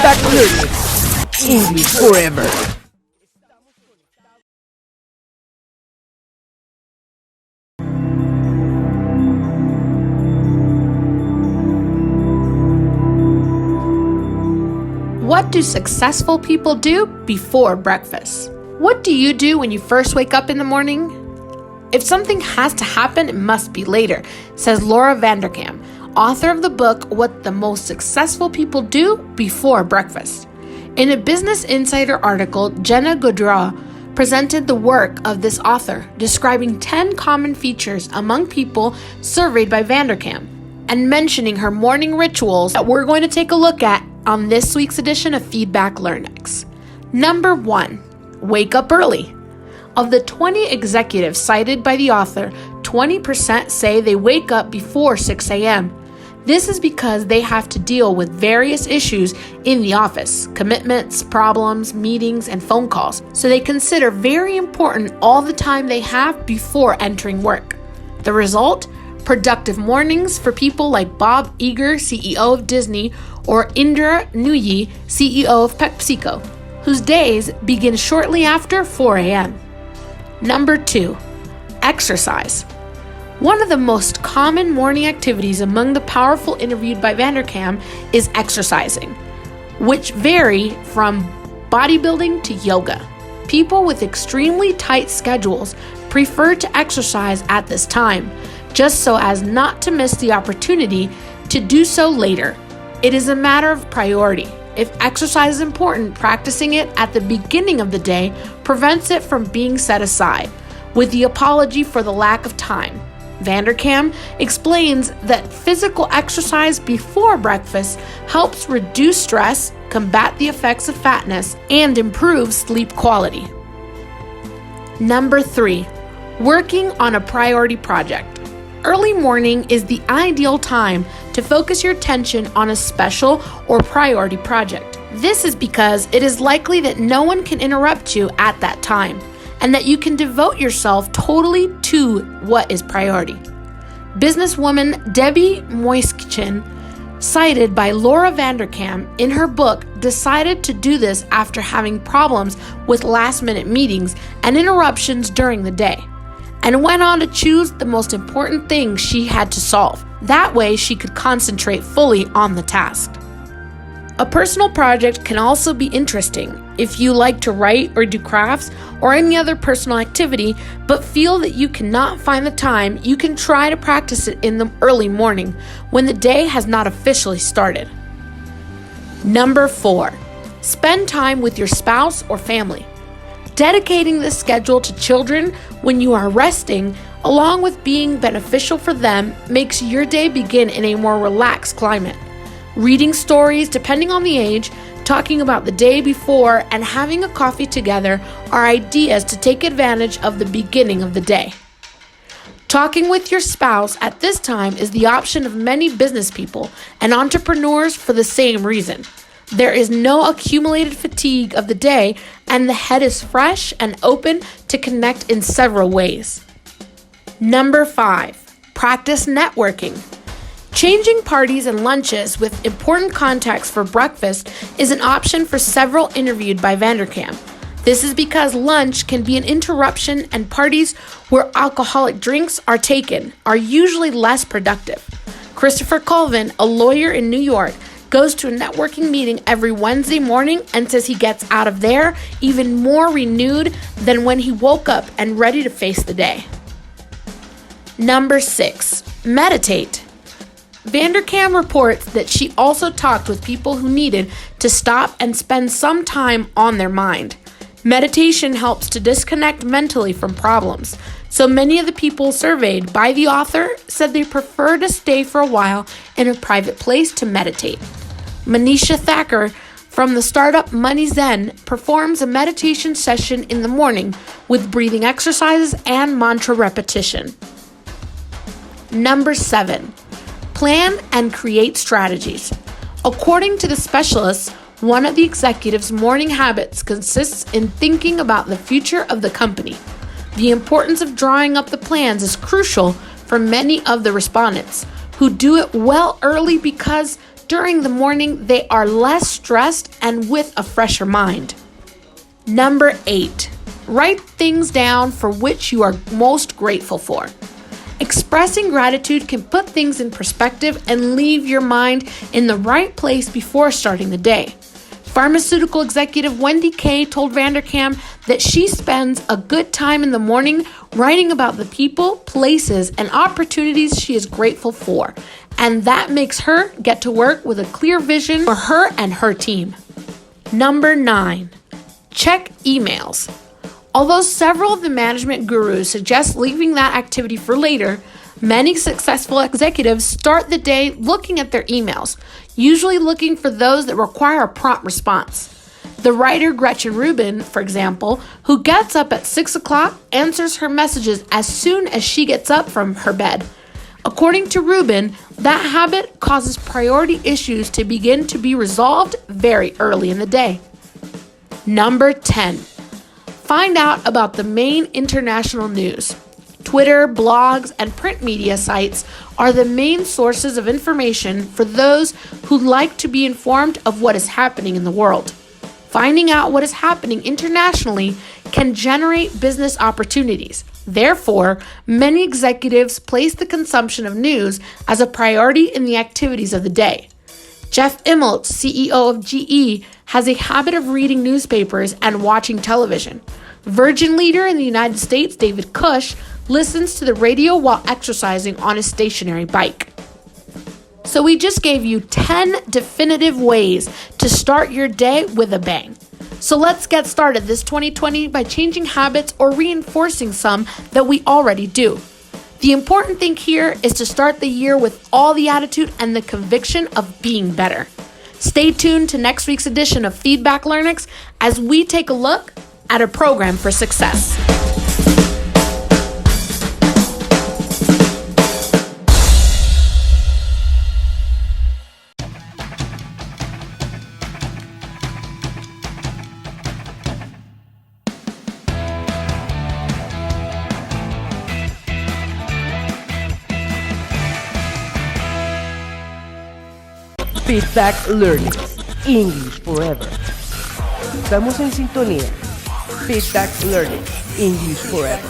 back learning English forever. What do successful people do before breakfast? What do you do when you first wake up in the morning? If something has to happen, it must be later, says Laura Vanderkam, author of the book What the Most Successful People Do Before Breakfast. In a Business Insider article, Jenna Godreau presented the work of this author, describing 10 common features among people surveyed by Vanderkam, and mentioning her morning rituals that we're going to take a look at on this week's edition of Feedback LearnX. Number 1, wake up early. Of the 20 executives cited by the author, 20% say they wake up before 6 a.m. This is because they have to deal with various issues in the office, commitments, problems, meetings, and phone calls. So they consider very important all the time they have before entering work. The result? Productive mornings for people like Bob Iger, CEO of Disney, or Indra Nooyi, CEO of PepsiCo, whose days begin shortly after 4 a.m. Number 2, exercise. One of the most common morning activities among the powerful interviewed by Vanderkam is exercising, which vary from bodybuilding to yoga. People with extremely tight schedules prefer to exercise at this time, just so as not to miss the opportunity to do so later. It is a matter of priority. If exercise is important, practicing it at the beginning of the day prevents it from being set aside, with the apology for the lack of time. Vanderkam explains that physical exercise before breakfast helps reduce stress, combat the effects of fatness, and improve sleep quality. Number 3, working on a priority project. Early morning is the ideal time to focus your attention on a special or priority project. This is because it is likely that no one can interrupt you at that time, and that you can devote yourself totally to what is priority. Businesswoman Debbie Moiskchin, cited by Laura Vanderkam in her book, decided to do this after having problems with last-minute meetings and interruptions during the day, and went on to choose the most important thing she had to solve. That way, she could concentrate fully on the task. A personal project can also be interesting. If you like to write or do crafts or any other personal activity, but feel that you cannot find the time, you can try to practice it in the early morning when the day has not officially started. Number 4, spend time with your spouse or family. Dedicating this schedule to children when you are resting, along with being beneficial for them, makes your day begin in a more relaxed climate. Reading stories, depending on the age, talking about the day before, and having a coffee together are ideas to take advantage of the beginning of the day. Talking with your spouse at this time is the option of many business people and entrepreneurs for the same reason. There is no accumulated fatigue of the day, and the head is fresh and open to connect in several ways. Number 5, practice networking. Changing parties and lunches with important contacts for breakfast is an option for several interviewed by Vanderkam. This is because lunch can be an interruption, and parties where alcoholic drinks are taken are usually less productive. Christopher Colvin, a lawyer in New York, goes to a networking meeting every Wednesday morning and says he gets out of there even more renewed than when he woke up and ready to face the day. Number 6, meditate. Vanderkam reports that she also talked with people who needed to stop and spend some time on their mind. Meditation helps to disconnect mentally from problems, so many of the people surveyed by the author said they prefer to stay for a while in a private place to meditate. Manisha Thacker from the startup Money Zen performs a meditation session in the morning with breathing exercises and mantra repetition. Number 7, plan and create strategies. According to the specialists, one of the executives' morning habits consists in thinking about the future of the company. The importance of drawing up the plans is crucial for many of the respondents, who do it well early because during the morning, they are less stressed and with a fresher mind. Number 8, write things down for which you are most grateful for. Expressing gratitude can put things in perspective and leave your mind in the right place before starting the day. Pharmaceutical executive Wendy Kay told Vanderkam that she spends a good time in the morning writing about the people, places, and opportunities she is grateful for, and that makes her get to work with a clear vision for her and her team. Number 9, check emails. Although several of the management gurus suggest leaving that activity for later, many successful executives start the day looking at their emails, usually looking for those that require a prompt response. The writer Gretchen Rubin, for example, who gets up at 6 o'clock, answers her messages as soon as she gets up from her bed. According to Rubin, that habit causes priority issues to begin to be resolved very early in the day. Number 10. Find out about the main international news. Twitter, blogs, and print media sites are the main sources of information for those who like to be informed of what is happening in the world. Finding out what is happening internationally can generate business opportunities. Therefore, many executives place the consumption of news as a priority in the activities of the day. Jeff Immelt, CEO of GE, has a habit of reading newspapers and watching television. Virgin leader in the United States, David Cush, listens to the radio while exercising on his stationary bike. So we just gave you 10 definitive ways to start your day with a bang. So let's get started this 2020 by changing habits or reinforcing some that we already do. The important thing here is to start the year with all the attitude and the conviction of being better. Stay tuned to next week's edition of Feedback Learnix as we take a look at a program for success. Feedback Learning, English Forever. Estamos en sintonía. Feedback Learning, English Forever.